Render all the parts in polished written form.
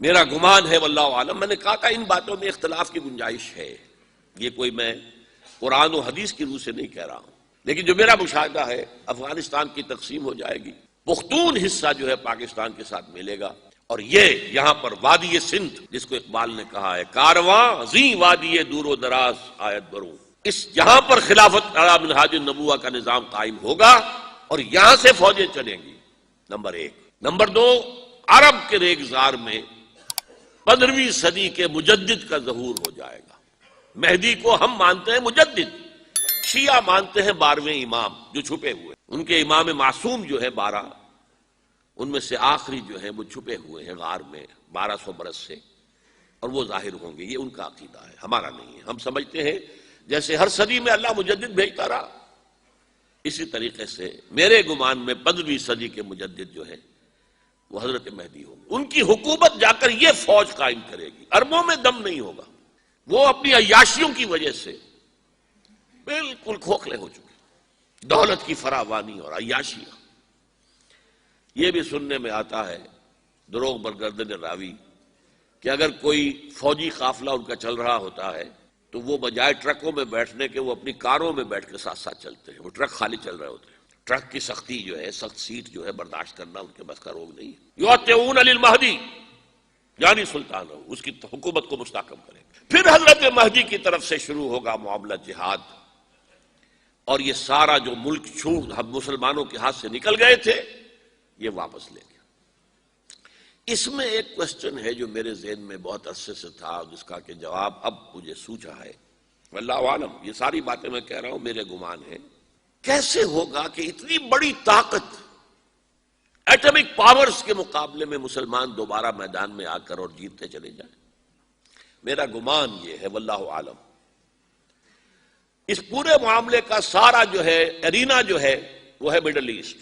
میرا گمان ہے واللہ عالم، میں نے کہا تھا ان باتوں میں اختلاف کی گنجائش ہے، یہ کوئی میں قرآن و حدیث کی روح سے نہیں کہہ رہا ہوں، لیکن جو میرا مشاہدہ ہے افغانستان کی تقسیم ہو جائے گی، پختون حصہ جو ہے پاکستان کے ساتھ ملے گا، اور یہ یہاں پر وادی سندھ جس کو اقبال نے کہا ہے کارواں زیں وادی دور و دراز آیت بروں، اس یہاں پر خلافت علی منہاج النبوہ کا نظام قائم ہوگا اور یہاں سے فوجیں چلیں گی، نمبر ایک۔ نمبر دو، عرب کے ریگزار میں 15ویں صدی کے مجدد کا ظہور ہو جائے گا۔ مہدی کو ہم مانتے ہیں مجدد، شیعہ مانتے ہیں 12ویں امام جو چھپے ہوئے، ان کے امام معصوم جو ہے 12، ان میں سے آخری جو ہے وہ چھپے ہوئے ہیں غار میں 1200 برس سے، اور وہ ظاہر ہوں گے، یہ ان کا عقیدہ ہے، ہمارا نہیں ہے۔ ہم سمجھتے ہیں جیسے ہر صدی میں اللہ مجدد بھیجتا رہا، اسی طریقے سے میرے گمان میں 15ویں صدی کے مجدد جو ہے وہ حضرت مہدی ہوں گے، ان کی حکومت جا کر یہ فوج قائم کرے گی، اربوں میں دم نہیں ہوگا، وہ اپنی عیاشیوں کی وجہ سے بالکل کھوکھلے ہو چکے، دولت کی فراوانی اور عیاشیاں۔ یہ بھی سننے میں آتا ہے دروغ برگردن راوی کہ اگر کوئی فوجی قافلہ ان کا چل رہا ہوتا ہے تو وہ بجائے ٹرکوں میں بیٹھنے کے وہ اپنی کاروں میں بیٹھ کے ساتھ ساتھ چلتے ہیں، وہ ٹرک خالی چل رہے ہوتے ہیں، ٹرک کی سختی جو ہے، سخت سیٹ جو ہے برداشت کرنا ان کے بس کا روگ نہیں ہے۔ یطیعون للمہدی یعنی سلطان ہو، اس کی حکومت کو مستحکم کریں۔ پھر حضرت مہدی کی طرف سے شروع ہوگا معاملہ جہاد، اور یہ سارا جو ملک چھوٹ ہم مسلمانوں کے ہاتھ سے نکل گئے تھے یہ واپس لے گیا۔ اس میں ایک کوشچن ہے جو میرے ذہن میں بہت عرصے سے تھا، جس کا کہ جواب اب مجھے سوچا ہے، واللہ عالم، یہ ساری باتیں میں کہہ رہا ہوں میرے گمان ہے، کیسے ہوگا کہ اتنی بڑی طاقت ایٹمک پاورز کے مقابلے میں مسلمان دوبارہ میدان میں آ کر اور جیتتے چلے جائیں؟ میرا گمان یہ ہے واللہ عالم، اس پورے معاملے کا سارا جو ہے ارینا جو ہے وہ ہے مڈل ایسٹ،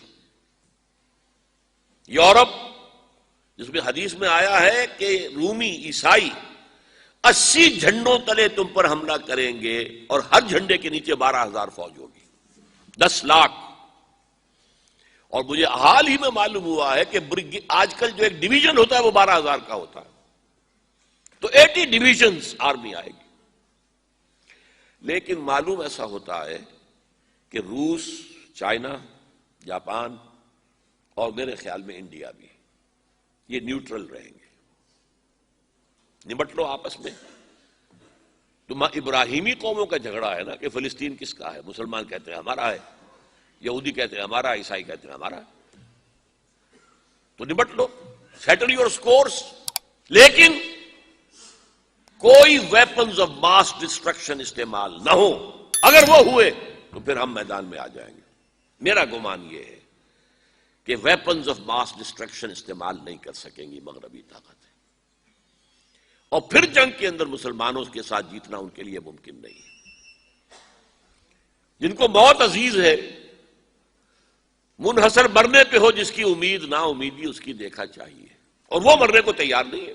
یورپ، جس میں حدیث میں آیا ہے کہ رومی عیسائی 80 جھنڈوں تلے تم پر حملہ کریں گے اور ہر جھنڈے کے نیچے 12,000 فوج ہوگی، 10 لاکھ۔ اور مجھے حال ہی میں معلوم ہوا ہے کہ آج کل جو ایک ڈویژن ہوتا ہے وہ 12,000 کا ہوتا ہے، تو 80 ڈویژنز آرمی آئے گی۔ لیکن معلوم ایسا ہوتا ہے کہ روس، چائنا، جاپان اور میرے خیال میں انڈیا بھی، یہ نیوٹرل رہیں گے، نمٹ لو آپس میں۔ تو ابراہیمی قوموں کا جھگڑا ہے نا کہ فلسطین کس کا ہے، مسلمان کہتے ہیں ہمارا ہے، یہودی کہتے ہیں ہمارا، عیسائی کہتے ہیں ہمارا، تو نمٹ لو، سیٹل یور سکورز، لیکن کوئی ویپنز آف ماس ڈسٹرکشن استعمال نہ ہو۔ اگر وہ ہوئے تو پھر ہم میدان میں آ جائیں گے۔ میرا گمان یہ ہے کہ ویپنز آف ماس ڈسٹرکشن استعمال نہیں کر سکیں گی مغربی طاقتیں، اور پھر جنگ کے اندر مسلمانوں کے ساتھ جیتنا ان کے لیے ممکن نہیں ہے۔ جن کو موت عزیز ہے، منحصر مرنے پہ ہو جس کی امید نا امیدی اس کی دیکھا چاہیے، اور وہ مرنے کو تیار نہیں ہے۔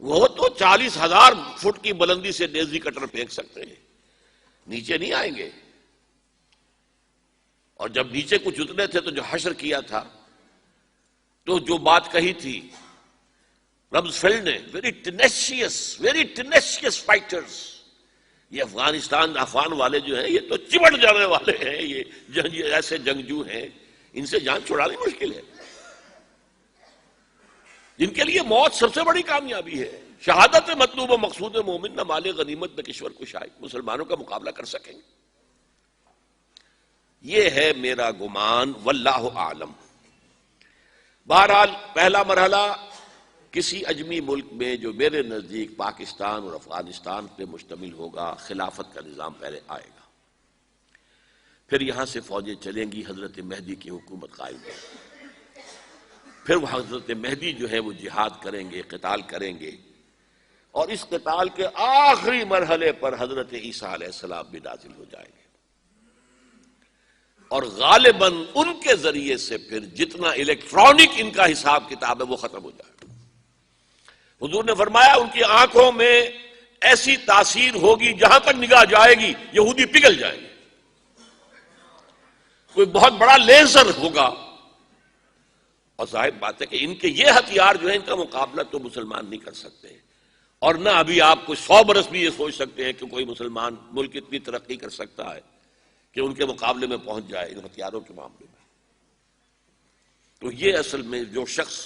وہ تو 40,000 فٹ کی بلندی سے ڈیزی کٹر پھینک سکتے ہیں، نیچے نہیں آئیں گے۔ اور جب نیچے کچھ اتنے تھے تو جو حشر کیا تھا، تو جو بات کہی تھی رمزفیلڈ نے، ویری ٹینیشیس فائٹرز، یہ افغان والے جو ہیں یہ تو چمٹ جانے والے ہیں، یہ ایسے جنگجو ہیں، ان سے جان چھڑانی مشکل ہے، جن کے لیے موت سب سے بڑی کامیابی ہے۔ شہادت مطلوب و مقصود مومن نہ مال غنیمت نہ کشور کشائی، مسلمانوں کا مقابلہ کر سکیں گے؟ یہ ہے میرا گمان، واللہ اعلم۔ بہرحال پہلا مرحلہ کسی اجمی ملک میں جو میرے نزدیک پاکستان اور افغانستان پہ مشتمل ہوگا، خلافت کا نظام پہلے آئے گا، پھر یہاں سے فوجیں چلیں گی، حضرت مہدی کی حکومت قائم ہوگی، پھر وہ حضرت مہدی جو ہے وہ جہاد کریں گے، قتال کریں گے، اور اس قتال کے آخری مرحلے پر حضرت عیسیٰ علیہ السلام بھی نازل ہو جائیں گے، اور غالباً ان کے ذریعے سے پھر جتنا الیکٹرانک ان کا حساب کتاب ہے وہ ختم ہو جائے گا۔ حضور نے فرمایا ان کی آنکھوں میں ایسی تاثیر ہوگی، جہاں تک نگاہ جائے گی یہودی پگھل جائیں گے، کوئی بہت بڑا لیزر ہوگا اور ظاہر بات ہے کہ ان کے یہ ہتھیار جو ہے ان کا مقابلہ تو مسلمان نہیں کر سکتے، اور نہ ابھی آپ کو 100 برس بھی یہ سوچ سکتے ہیں کہ کوئی مسلمان ملک اتنی ترقی کر سکتا ہے کہ ان کے مقابلے میں پہنچ جائے ان ہتھیاروں کے معاملے میں۔ تو یہ اصل میں جو شخص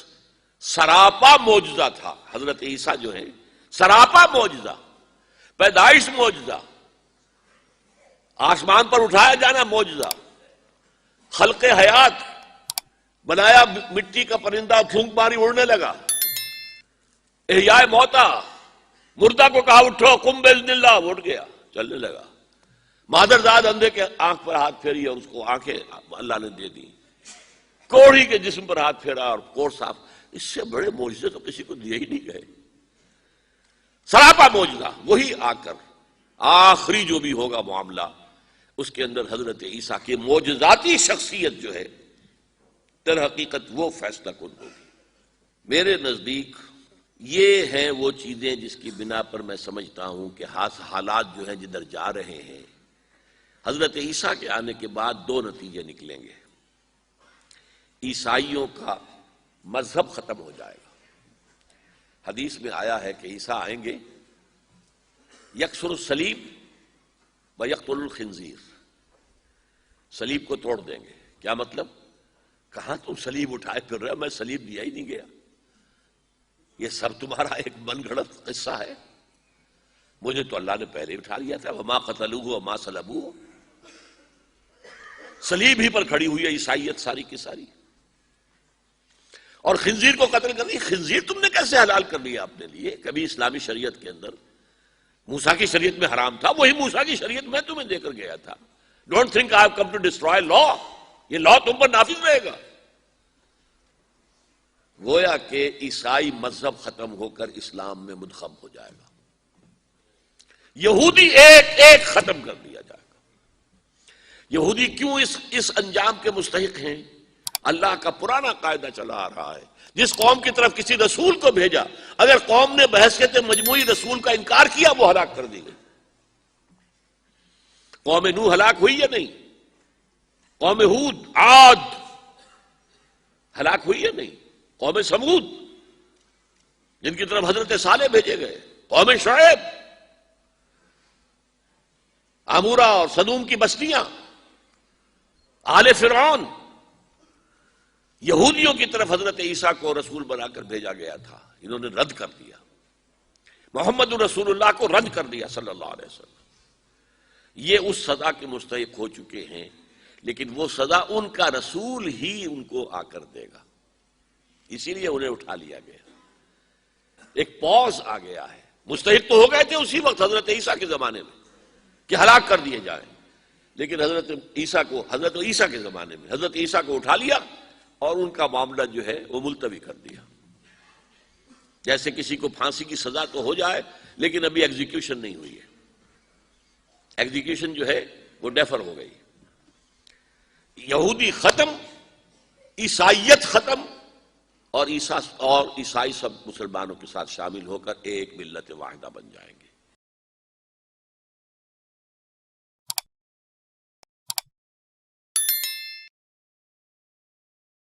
سراپا معجزہ تھا، حضرت عیسیٰ جو ہے سراپا معجزہ، پیدائش معجزہ، آسمان پر اٹھایا جانا معجزہ، خلق حیات، بنایا مٹی کا پرندہ، پھونک ماری اڑنے لگا، احیاء موتا، مردہ کو کہا اٹھو قم باذن اللہ، وہ اٹھ گیا چلنے لگا، مادرزاد اندھے کے آنکھ پر ہاتھ پھیری اور اس کو آنکھیں اللہ نے دے دی، کوڑھی کے جسم پر ہاتھ پھیرا اور کوڑ صاف۔ اس سے بڑے معجزے تو کسی کو دیے ہی نہیں گئے، سراپا معجزہ۔ وہی آ کر آخری جو بھی ہوگا معاملہ، اس کے اندر حضرت عیسیٰ کی معجزاتی شخصیت جو ہے در حقیقت وہ فیصلہ کن ہوگی۔ میرے نزدیک یہ ہیں وہ چیزیں جس کی بنا پر میں سمجھتا ہوں کہ حالات جو ہیں جدھر جا رہے ہیں، حضرت عیسیٰ کے آنے کے بعد 2 نتیجے نکلیں گے۔ عیسائیوں کا مذہب ختم ہو جائے گا۔ حدیث میں آیا ہے کہ عیسیٰ آئیں گے، یکسر الصلیب و یقتل الخنزیر، صلیب کو توڑ دیں گے۔ کیا مطلب؟ کہاں تم صلیب اٹھائے پھر رہے، میں صلیب دیا ہی نہیں گیا، یہ سب تمہارا ایک من گھڑت قصہ ہے، مجھے تو اللہ نے پہلے اٹھا لیا تھا، وما قتلوہ وما صلبوہ۔ صلیب ہی پر کھڑی ہوئی ہے عیسائیت ساری کی ساری، اور خنزیر کو قتل کر دی۔ خنزیر تم نے کیسے حلال کر لیا اپنے لیے؟ کبھی اسلامی شریعت کے اندر موسیٰ کی شریعت میں حرام تھا، وہی موسیٰ کی شریعت میں تمہیں دے کر گیا تھا۔ Don't think I have come to destroy law, یہ لا تم پر نافذ رہے گا۔ گویا کہ عیسائی مذہب ختم ہو کر اسلام میں منتخب ہو جائے گا، یہودی ایک ایک ختم کر دیا جائے گا۔ یہودی کیوں اس انجام کے مستحق ہیں؟ اللہ کا پرانا قاعدہ چلا آ رہا ہے، جس قوم کی طرف کسی رسول کو بھیجا، اگر قوم نے بحیثیت مجموعی رسول کا انکار کیا، وہ ہلاک کر دی گئی۔ قوم نوح ہلاک ہوئی یا نہیں؟ قوم ہود، عاد ہلاک ہوئی یا نہیں؟ قوم سمود جن کی طرف حضرت صالح بھیجے گئے، قوم شعیب، عمورہ اور صدوم کی بستیاں، آل فرعون، یہودیوں کی طرف حضرت عیسیٰ کو رسول بنا کر بھیجا گیا تھا، انہوں نے رد کر دیا، محمد رسول اللہ کو رد کر دیا صلی اللہ علیہ وسلم۔ یہ اس سزا کے مستحق ہو چکے ہیں، لیکن وہ سزا ان کا رسول ہی ان کو آ کر دے گا، اسی لیے انہیں اٹھا لیا گیا، ایک پوز آ گیا ہے۔ مستحق تو ہو گئے تھے اسی وقت حضرت عیسیٰ کے زمانے میں کہ ہلاک کر دیے جائیں، لیکن حضرت عیسیٰ کے زمانے میں حضرت عیسیٰ کو اٹھا لیا اور ان کا معاملہ جو ہے وہ ملتوی کر دیا۔ جیسے کسی کو پھانسی کی سزا تو ہو جائے لیکن ابھی ایگزیکیوشن نہیں ہوئی ہے، ایگزیکیوشن جو ہے وہ ڈیفر ہو گئی۔ یہودی ختم، عیسائیت ختم، اور عیسائی سب مسلمانوں کے ساتھ شامل ہو کر ایک ملت واحدہ بن جائیں گے۔